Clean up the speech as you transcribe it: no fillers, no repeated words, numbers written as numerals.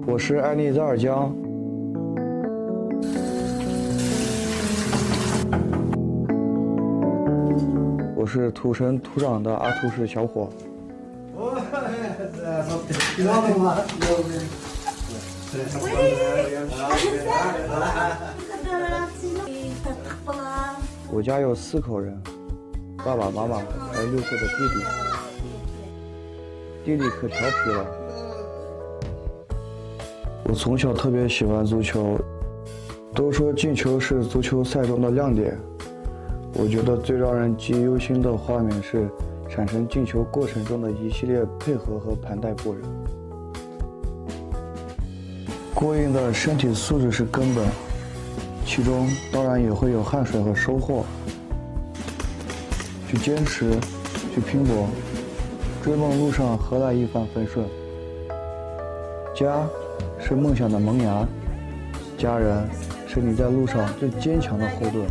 我是艾丽扎尔江。我是土生土长的阿图市小伙。我家有4口人，爸爸妈妈还有6岁的弟弟。弟弟可调皮了。我从小特别喜欢足球，都说进球是足球赛中的亮点。我觉得最让人记忆犹新的画面是产生进球过程中的一系列配合和盘带过人。过硬的身体素质是根本，其中当然也会有汗水和收获。去坚持，去拼搏，追梦路上何来一帆风顺？家是梦想的萌芽，家人是你在路上最坚强的后盾。